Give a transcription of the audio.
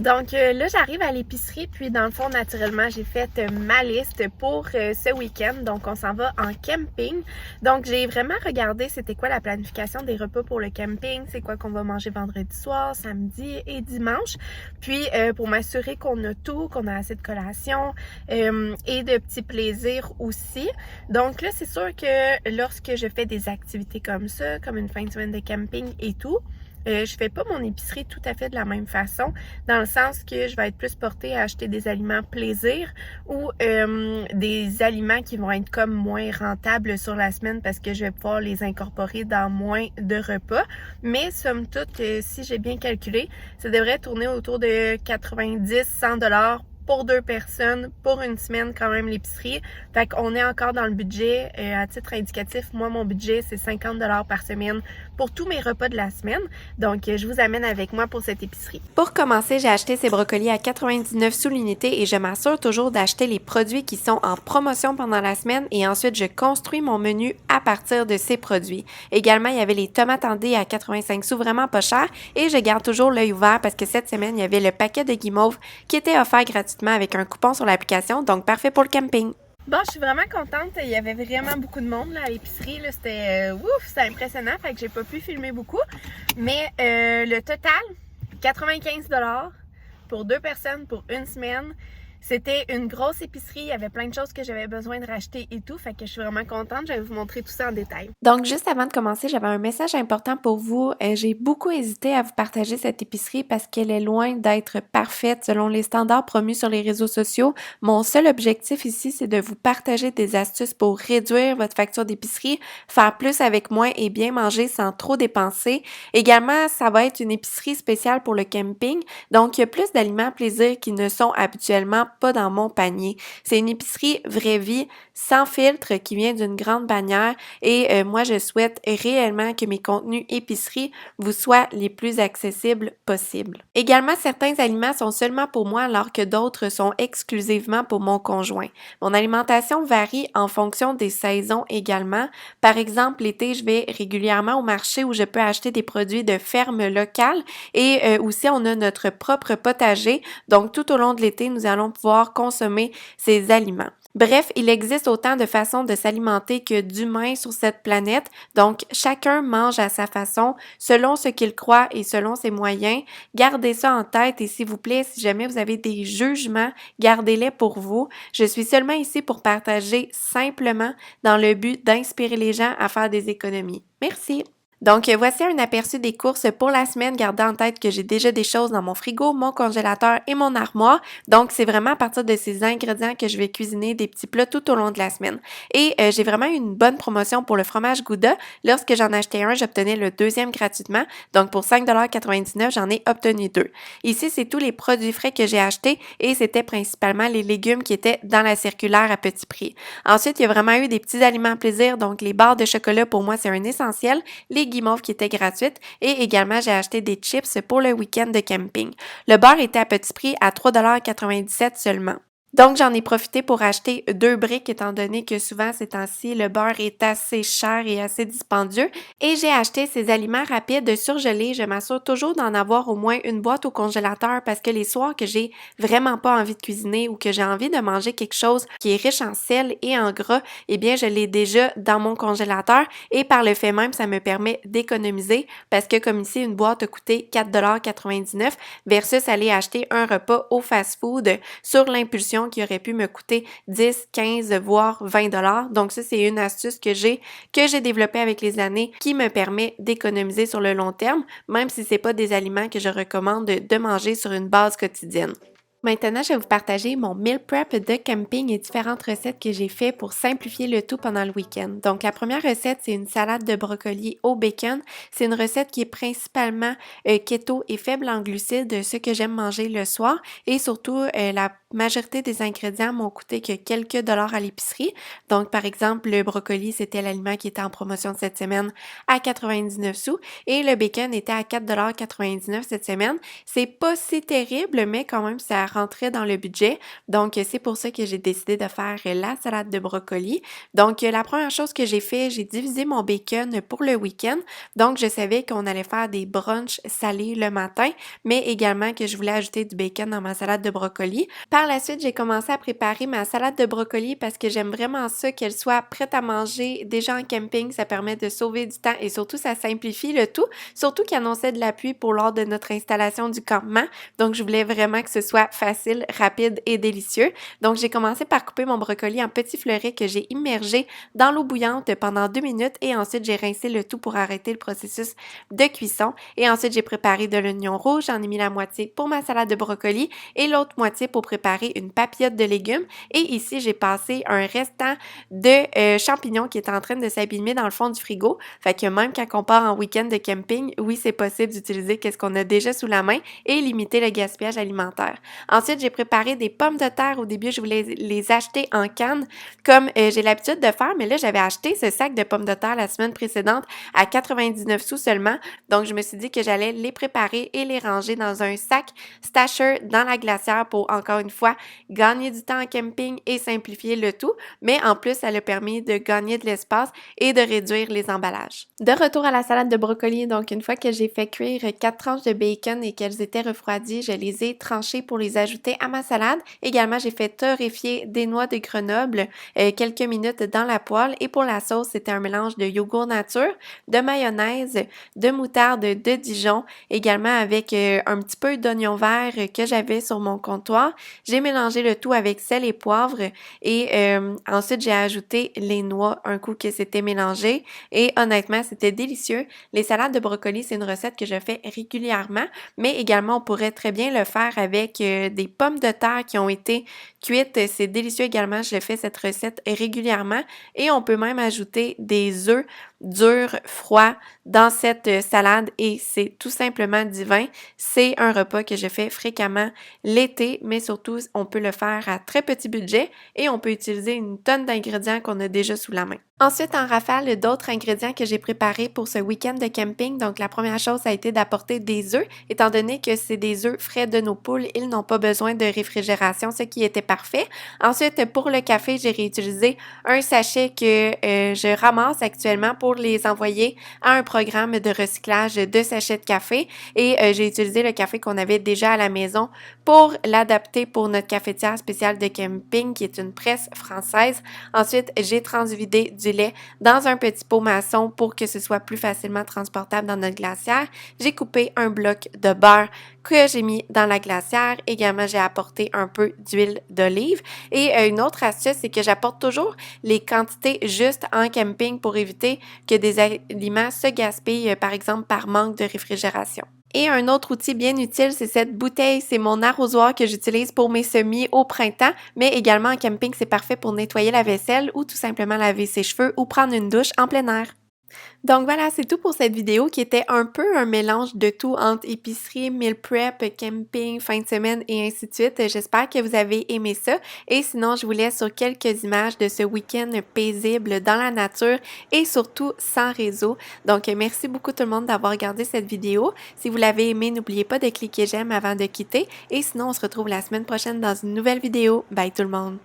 Donc là, j'arrive à l'épicerie, puis dans le fond, naturellement, j'ai fait ma liste pour ce week-end. Donc, on s'en va en camping. Donc, j'ai vraiment regardé c'était quoi la planification des repas pour le camping, c'est quoi qu'on va manger vendredi soir, samedi et dimanche. Puis, pour m'assurer qu'on a tout, qu'on a assez de collations et de petits plaisirs aussi. Donc là, c'est sûr que lorsque je fais des activités comme ça, comme une fin de semaine de camping et tout, je fais pas mon épicerie tout à fait de la même façon, dans le sens que je vais être plus portée à acheter des aliments plaisir ou des aliments qui vont être comme moins rentables sur la semaine parce que je vais pouvoir les incorporer dans moins de repas. Mais somme toute, si j'ai bien calculé, ça devrait tourner autour de 90-100 $ pour 2 personnes, pour une semaine quand même l'épicerie. Fait qu'on est encore dans le budget. À titre indicatif, moi, mon budget, c'est 50 $ par semaine pour tous mes repas de la semaine. Donc, je vous amène avec moi pour cette épicerie. Pour commencer, j'ai acheté ces brocolis à 99 sous l'unité et je m'assure toujours d'acheter les produits qui sont en promotion pendant la semaine et ensuite je construis mon menu à partir de ces produits. Également, il y avait les tomates en dés à 85 sous, vraiment pas cher, et je garde toujours l'œil ouvert parce que cette semaine, il y avait le paquet de guimauve qui était offert gratuitement avec un coupon sur l'application, donc parfait pour le camping. Bon, je suis vraiment contente. Il y avait vraiment beaucoup de monde là, à l'épicerie. Là. C'était c'était impressionnant. Fait que j'ai pas pu filmer beaucoup. Mais le total, 95 $ pour 2 personnes pour une semaine. C'était une grosse épicerie. Il y avait plein de choses que j'avais besoin de racheter et tout. Fait que je suis vraiment contente. Je vais vous montrer tout ça en détail. Donc, juste avant de commencer, j'avais un message important pour vous. J'ai beaucoup hésité à vous partager cette épicerie parce qu'elle est loin d'être parfaite selon les standards promus sur les réseaux sociaux. Mon seul objectif ici, c'est de vous partager des astuces pour réduire votre facture d'épicerie, faire plus avec moins et bien manger sans trop dépenser. Également, ça va être une épicerie spéciale pour le camping. Donc, il y a plus d'aliments plaisir qui ne sont habituellement pas dans mon panier. C'est une épicerie vraie vie, sans filtre, qui vient d'une grande bannière et moi, je souhaite réellement que mes contenus épicerie vous soient les plus accessibles possibles. Également, certains aliments sont seulement pour moi alors que d'autres sont exclusivement pour mon conjoint. Mon alimentation varie en fonction des saisons également. Par exemple, l'été, je vais régulièrement au marché où je peux acheter des produits de ferme locale et aussi on a notre propre potager. Donc, tout au long de l'été, nous allons pouvoir consommer ces aliments. Bref, il existe autant de façons de s'alimenter que d'humains sur cette planète, donc chacun mange à sa façon, selon ce qu'il croit et selon ses moyens. Gardez ça en tête et s'il vous plaît, si jamais vous avez des jugements, gardez-les pour vous. Je suis seulement ici pour partager simplement dans le but d'inspirer les gens à faire des économies. Merci! Donc, voici un aperçu des courses pour la semaine. Gardez en tête que j'ai déjà des choses dans mon frigo, mon congélateur et mon armoire. Donc, c'est vraiment à partir de ces ingrédients que je vais cuisiner des petits plats tout au long de la semaine. Et j'ai vraiment eu une bonne promotion pour le fromage Gouda. Lorsque j'en achetais un, j'obtenais le deuxième gratuitement. Donc, pour 5,99 $, j'en ai obtenu 2. Ici, c'est tous les produits frais que j'ai achetés et c'était principalement les légumes qui étaient dans la circulaire à petit prix. Ensuite, il y a vraiment eu des petits aliments plaisir. Donc, les barres de chocolat, pour moi, c'est un essentiel. Les guimauves qui étaient gratuites et également j'ai acheté des chips pour le week-end de camping. Le beurre était à petit prix à 3,97 $ seulement. Donc, j'en ai profité pour acheter 2 briques étant donné que souvent ces temps-ci, le beurre est assez cher et assez dispendieux. Et j'ai acheté ces aliments rapides surgelés. Je m'assure toujours d'en avoir au moins une boîte au congélateur parce que les soirs que j'ai vraiment pas envie de cuisiner ou que j'ai envie de manger quelque chose qui est riche en sel et en gras, eh bien, je l'ai déjà dans mon congélateur et par le fait même, ça me permet d'économiser parce que comme ici, une boîte a coûté 4,99 $ versus aller acheter un repas au fast-food sur l'impulsion qui aurait pu me coûter 10, 15, voire 20 $. Donc ça, c'est une astuce que j'ai développée avec les années qui me permet d'économiser sur le long terme, même si c'est pas des aliments que je recommande de manger sur une base quotidienne. Maintenant, je vais vous partager mon meal prep de camping et différentes recettes que j'ai fait pour simplifier le tout pendant le week-end. Donc, la première recette, c'est une salade de brocoli au bacon. C'est une recette qui est principalement keto et faible en glucides, ce que j'aime manger le soir. Et surtout, la majorité des ingrédients m'ont coûté que quelques dollars à l'épicerie. Donc, par exemple, le brocoli, c'était l'aliment qui était en promotion cette semaine à 99 sous et le bacon était à 4,99 $ cette semaine. C'est pas si terrible, mais quand même, ça rentrait dans le budget. Donc, c'est pour ça que j'ai décidé de faire la salade de brocoli. Donc, la première chose que j'ai fait, j'ai divisé mon bacon pour le week-end. Donc, je savais qu'on allait faire des brunchs salés le matin, mais également que je voulais ajouter du bacon dans ma salade de brocoli. Par la suite, j'ai commencé à préparer ma salade de brocoli parce que j'aime vraiment ça, qu'elle soit prête à manger déjà en camping. Ça permet de sauver du temps et surtout, ça simplifie le tout. Surtout qu'il annonçait de la pluie pour lors de notre installation du campement. Donc, je voulais vraiment que ce soit facile, rapide et délicieux. Donc, j'ai commencé par couper mon brocoli en petits fleurets que j'ai immergés dans l'eau bouillante pendant 2 minutes et ensuite, j'ai rincé le tout pour arrêter le processus de cuisson. Et ensuite, j'ai préparé de l'oignon rouge. J'en ai mis la moitié pour ma salade de brocoli et l'autre moitié pour préparer une papillote de légumes. Et ici, j'ai passé un restant de champignons qui est en train de s'abîmer dans le fond du frigo. Fait que même quand on part en week-end de camping, oui, c'est possible d'utiliser ce qu'on a déjà sous la main et limiter le gaspillage alimentaire. Ensuite, j'ai préparé des pommes de terre. Au début, je voulais les acheter en canne comme j'ai l'habitude de faire, mais là, j'avais acheté ce sac de pommes de terre la semaine précédente à 99 sous seulement. Donc, je me suis dit que j'allais les préparer et les ranger dans un sac stasher dans la glacière pour, encore une fois, gagner du temps en camping et simplifier le tout. Mais en plus, ça a permis de gagner de l'espace et de réduire les emballages. De retour à la salade de brocoli, donc une fois que j'ai fait cuire 4 tranches de bacon et qu'elles étaient refroidies, je les ai tranchées pour les ajouter à ma salade. Également, j'ai fait torréfier des noix de Grenoble quelques minutes dans la poêle et pour la sauce, c'était un mélange de yogourt nature, de mayonnaise, de moutarde de Dijon, également avec un petit peu d'oignon vert que j'avais sur mon comptoir. J'ai mélangé le tout avec sel et poivre et ensuite j'ai ajouté les noix un coup que c'était mélangé et honnêtement c'était délicieux. Les salades de brocoli c'est une recette que je fais régulièrement mais également on pourrait très bien le faire avec des pommes de terre qui ont été cuites. C'est délicieux également, je fais cette recette régulièrement et on peut même ajouter des œufs durs, froids dans cette salade et c'est tout simplement divin. C'est un repas que je fais fréquemment l'été, mais surtout, on peut le faire à très petit budget et on peut utiliser une tonne d'ingrédients qu'on a déjà sous la main. Ensuite, en rafale, d'autres ingrédients que j'ai préparés pour ce week-end de camping. Donc, la première chose, ça a été d'apporter des œufs. Étant donné que c'est des œufs frais de nos poules, ils n'ont pas besoin de réfrigération, ce qui était parfait. Ensuite, pour le café, j'ai réutilisé un sachet que je ramasse actuellement pour les envoyer à un programme de recyclage de sachets de café. Et j'ai utilisé le café qu'on avait déjà à la maison pour l'adapter pour notre cafetière spéciale de camping, qui est une presse française. Ensuite, j'ai transvidé du lait dans un petit pot maçon pour que ce soit plus facilement transportable dans notre glacière. J'ai coupé un bloc de beurre que j'ai mis dans la glacière. Également, j'ai apporté un peu d'huile d'olive. Et une autre astuce, c'est que j'apporte toujours les quantités justes en camping pour éviter que des aliments se gaspillent, par exemple, par manque de réfrigération. Et un autre outil bien utile, c'est cette bouteille. C'est mon arrosoir que j'utilise pour mes semis au printemps, mais également en camping, c'est parfait pour nettoyer la vaisselle ou tout simplement laver ses cheveux ou prendre une douche en plein air. Donc voilà, c'est tout pour cette vidéo qui était un peu un mélange de tout entre épicerie, meal prep, camping, fin de semaine et ainsi de suite. J'espère que vous avez aimé ça et sinon je vous laisse sur quelques images de ce week-end paisible dans la nature et surtout sans réseau. Donc merci beaucoup tout le monde d'avoir regardé cette vidéo. Si vous l'avez aimé, n'oubliez pas de cliquer j'aime avant de quitter et sinon on se retrouve la semaine prochaine dans une nouvelle vidéo. Bye tout le monde!